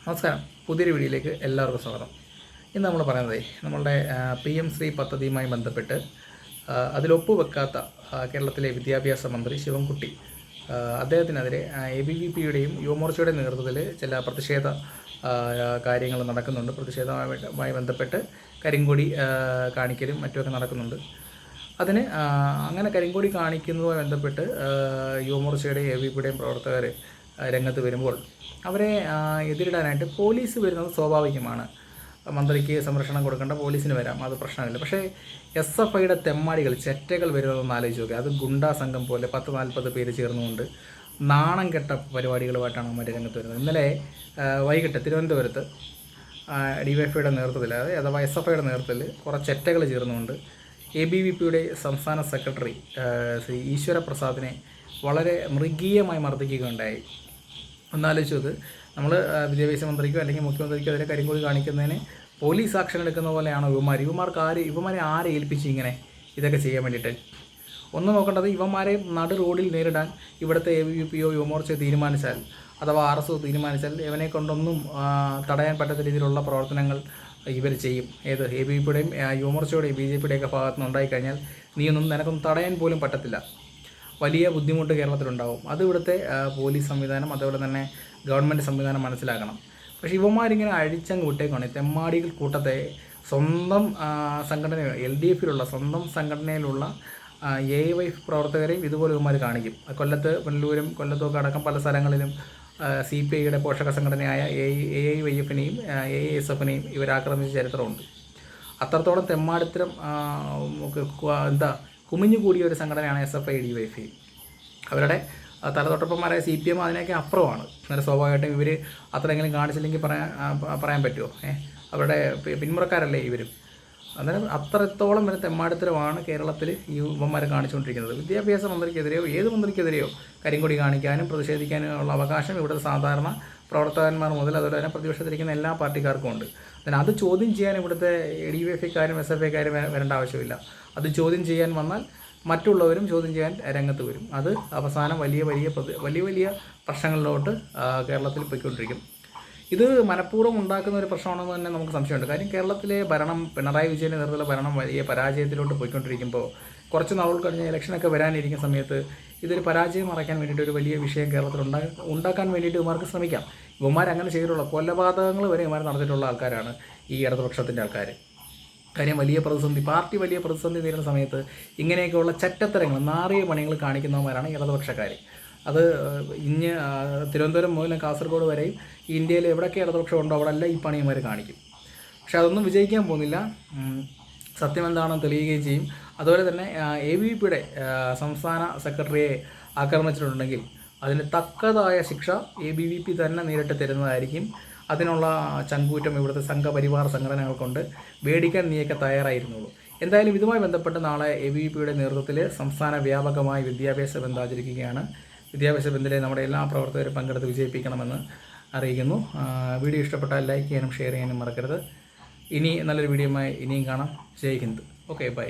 നമസ്കാരം. പുതിയൊരു വീഡിയോയിലേക്ക് എല്ലാവർക്കും സ്വാഗതം. ഇന്ന് നമ്മൾ പറയുന്നത് നമ്മളുടെ PM ശ്രീ പദ്ധതിയുമായി ബന്ധപ്പെട്ട് അതിലൊപ്പ് വെക്കാത്ത കേരളത്തിലെ വിദ്യാഭ്യാസ മന്ത്രി ശിവൻകുട്ടി അദ്ദേഹത്തിനെതിരെ ABVPയുടെയും യുവമോർച്ചയുടെയും നേതൃത്വത്തിൽ ചില പ്രതിഷേധ കാര്യങ്ങൾ നടക്കുന്നുണ്ട്. പ്രതിഷേധവുമായി ബന്ധപ്പെട്ട് കരിങ്കൊടി കാണിക്കലും മറ്റുമൊക്കെ നടക്കുന്നുണ്ട്. അതിന് അങ്ങനെ കരിങ്കൊടി കാണിക്കുന്നതുമായി ബന്ധപ്പെട്ട് യുവമോർച്ചയുടെയും ABVPയുടെയും പ്രവർത്തകർ രംഗത്ത് വരുമ്പോൾ അവരെ എതിരിടാനായിട്ട് പോലീസ് വരുന്നത് സ്വാഭാവികമാണ്. മന്ത്രിക്ക് സംരക്ഷണം കൊടുക്കേണ്ട പോലീസിന് വരാം, അത് പ്രശ്നമില്ല. പക്ഷേ SFIയുടെ തെമ്മാടികൾ ചെറ്റകൾ വരുന്നതെന്ന് ആലോചിച്ച് നോക്കുക. അത് ഗുണ്ടാ സംഘം പോലെ 10-40 പേര് ചേർന്നുകൊണ്ട് നാണം കെട്ട പരിപാടികളുമായിട്ടാണ് അവർ രംഗത്ത് വരുന്നത്. ഇന്നലെ വൈകിട്ട് തിരുവനന്തപുരത്ത് DYFIയുടെ നേതൃത്വത്തിൽ അഥവാ SFIയുടെ നേതൃത്വത്തിൽ കുറച്ച് ചെറ്റകൾ ചേർന്നുകൊണ്ട് ABVPയുടെ സംസ്ഥാന സെക്രട്ടറി ശ്രീ ഈശ്വരപ്രസാദിനെ വളരെ മൃഗീയമായി മർദ്ദിക്കുകയുണ്ടായി. ഒന്നാലോചിച്ച് നോക്ക്, നമ്മൾ വിദ്യാഭ്യാസ മന്ത്രിക്കോ അല്ലെങ്കിൽ മുഖ്യമന്ത്രിക്കോ അതിനെ കരിങ്കൊടി കാണിക്കുന്നതിന് പോലീസ് ആക്ഷൻ എടുക്കുന്ന പോലെയാണോ ഇവന്മാരെ ആരെ ഏൽപ്പിച്ച് ഇങ്ങനെ ഇതൊക്കെ ചെയ്യാൻ വേണ്ടിയിട്ട്? ഒന്ന് നോക്കേണ്ടത്, ഇവന്മാരെ നടു റോഡിൽ നേരിടാൻ ഇവിടുത്തെ ABVPയോ യുവമോർച്ചയോ തീരുമാനിച്ചാൽ അഥവാ RSO തീരുമാനിച്ചാൽ ഇവനെ കൊണ്ടൊന്നും തടയാൻ പറ്റാത്ത രീതിയിലുള്ള പ്രവർത്തനങ്ങൾ ഇവർ ചെയ്യും. ABVPയുടെയും യുവമോർച്ചയുടെയും BJPയുടെയൊക്കെ ഭാഗത്ത് നിന്ന് ഉണ്ടായിക്കഴിഞ്ഞാൽ നിനക്കൊന്നും തടയാൻ പോലും പറ്റത്തില്ല. വലിയ ബുദ്ധിമുട്ട് കേരളത്തിലുണ്ടാവും. അത് ഇവിടുത്തെ പോലീസ് സംവിധാനം അതുപോലെ തന്നെ ഗവൺമെൻറ് സംവിധാനം മനസ്സിലാക്കണം. പക്ഷേ ഇവന്മാരിങ്ങനെ അഴിച്ചങ്ങ് വിട്ടേക്കാണ്. തെമ്മാടികൾ കൂട്ടത്തെ സ്വന്തം സംഘടന LDFയിലുള്ള സ്വന്തം സംഘടനയിലുള്ള AIY പ്രവർത്തകരെയും ഇതുപോലെ ഇവന്മാർ കാണിക്കും. കൊല്ലത്ത്, പുനലൂരും കൊല്ലത്തുമൊക്കെ അടക്കം പല സ്ഥലങ്ങളിലും CPIയുടെ പോഷക സംഘടനയായ AIYFനെയും AISFനെയും ഇവരാക്രമിച്ച ചരിത്രമുണ്ട്. അത്രത്തോളം തെമ്മാടിത്തരം കുമിഞ്ഞുകൂടിയ ഒരു സംഘടനയാണ് SFI DYFI. അവരുടെ തലതൊട്ടപ്പന്മാരായ CPM അതിനൊക്കെ അപ്പുറമാണ്. അന്നേരം സ്വാഭാവികമായിട്ടും ഇവർ അത്രയെങ്കിലും കാണിച്ചില്ലെങ്കിൽ പറയാൻ പറ്റുമോ? അവരുടെ പിന്മുറക്കാരല്ലേ ഇവരും. അന്നേരം അത്രത്തോളം വരെ തെമ്മാടിത്തരമാണ് കേരളത്തിൽ ഈ യുവന്മാരെ കാണിച്ചുകൊണ്ടിരിക്കുന്നത്. വിദ്യാഭ്യാസ മന്ത്രിക്കെതിരെയോ ഏത് മന്ത്രിക്കെതിരെയോ കരിങ്കൊടി കാണിക്കാനും പ്രതിഷേധിക്കാനും ഉള്ള അവകാശം ഇവിടുത്തെ സാധാരണ പ്രവർത്തകന്മാർ മുതൽ അതുപോലെ തന്നെ പ്രതിപക്ഷത്തിരിക്കുന്ന എല്ലാ പാർട്ടിക്കാർക്കും ഉണ്ട്. അതിന് അത് ചോദ്യം ചെയ്യാൻ ഇവിടുത്തെ DYFIക്കാരും SFIക്കാരും വരേണ്ട ആവശ്യമില്ല. അത് ചോദ്യം ചെയ്യാൻ വന്നാൽ മറ്റുള്ളവരും ചോദ്യം ചെയ്യാൻ രംഗത്ത് വരും. അത് അവസാനം വലിയ പ്രശ്നങ്ങളിലോട്ട് കേരളത്തിൽ പോയിക്കൊണ്ടിരിക്കും. ഇത് മനഃപൂർവ്വം ഉണ്ടാക്കുന്ന ഒരു പ്രശ്നമാണെന്ന് തന്നെ നമുക്ക് സംശയമുണ്ട്. കാര്യം കേരളത്തിലെ ഭരണം, പിണറായി വിജയൻ്റെ നേതൃത്വത്തിലുള്ള ഭരണം വലിയ പരാജയത്തിലോട്ട് പോയിക്കൊണ്ടിരിക്കുമ്പോൾ കുറച്ച് നാളുകൾ കഴിഞ്ഞ് ഇലക്ഷനൊക്കെ വരാനിരിക്കുന്ന സമയത്ത് ഇതൊരു പരാജയം മറയ്ക്കാൻ വേണ്ടിയിട്ട് ഒരു വലിയ വിഷയം കേരളത്തിൽ ഉണ്ടാക്കാൻ വേണ്ടിയിട്ട് ഇവന്മാർക്ക് ശ്രമിക്കാം. ഇവന്മാരങ്ങനെ ചെയ്തിട്ടുള്ള കൊലപാതകങ്ങൾ വരെ ഇവന്മാർ നടത്തിയിട്ടുള്ള ആൾക്കാരാണ് ഈ ഇടതുപക്ഷത്തിൻ്റെ ആൾക്കാർ. കാര്യം പാർട്ടി വലിയ പ്രതിസന്ധി നേരിടുന്ന സമയത്ത് ഇങ്ങനെയൊക്കെയുള്ള ചറ്റത്തരങ്ങൾ, നാറിയ പണികൾ കാണിക്കുന്നവന്മാരാണ് ഇടതുപക്ഷക്കാർ. അത് തിരുവനന്തപുരം മുതൽ കാസർഗോഡ് വരെയും ഇന്ത്യയിൽ എവിടെയൊക്കെ ഇടതുപക്ഷം ഉണ്ടോ അവിടെ എല്ലാം ഈ പണിയന്മാർ കാണിക്കും. പക്ഷെ അതൊന്നും വിജയിക്കാൻ പോകുന്നില്ല. സത്യം എന്താണെന്ന് തെളിയുകയും ചെയ്യും. അതുപോലെ തന്നെ ABVPയുടെ സംസ്ഥാന സെക്രട്ടറിയെ ആക്രമിച്ചിട്ടുണ്ടെങ്കിൽ അതിന് തക്കതായ ശിക്ഷ ABVP തന്നെ നേരിട്ട് തരുന്നതായിരിക്കും. അതിനുള്ള ചങ്കൂറ്റം ഇവിടുത്തെ സംഘപരിവാർ സംഘടനകൾക്കൊണ്ട് മേടിക്കാൻ നീയൊക്കെ തയ്യാറായിരുന്നുള്ളൂ. എന്തായാലും ഇതുമായി ബന്ധപ്പെട്ട് നാളെ ABVPയുടെ നേതൃത്വത്തിൽ സംസ്ഥാന വ്യാപകമായി വിദ്യാഭ്യാസ ബന്ദ് ആചരിക്കുകയാണ്. വിദ്യാഭ്യാസ ബന്ദിലെ നമ്മുടെ എല്ലാ പ്രവർത്തകരും പങ്കെടുത്ത് വിജയിപ്പിക്കണമെന്ന് അറിയിക്കുന്നു. വീഡിയോ ഇഷ്ടപ്പെട്ടാൽ ലൈക്ക് ചെയ്യാനും ഷെയർ ചെയ്യാനും മറക്കരുത്. ഇനി നല്ലൊരു വീഡിയോയുമായി ഇനിയും കാണാം. ജയ് ഹിന്ദ്. Okay, by.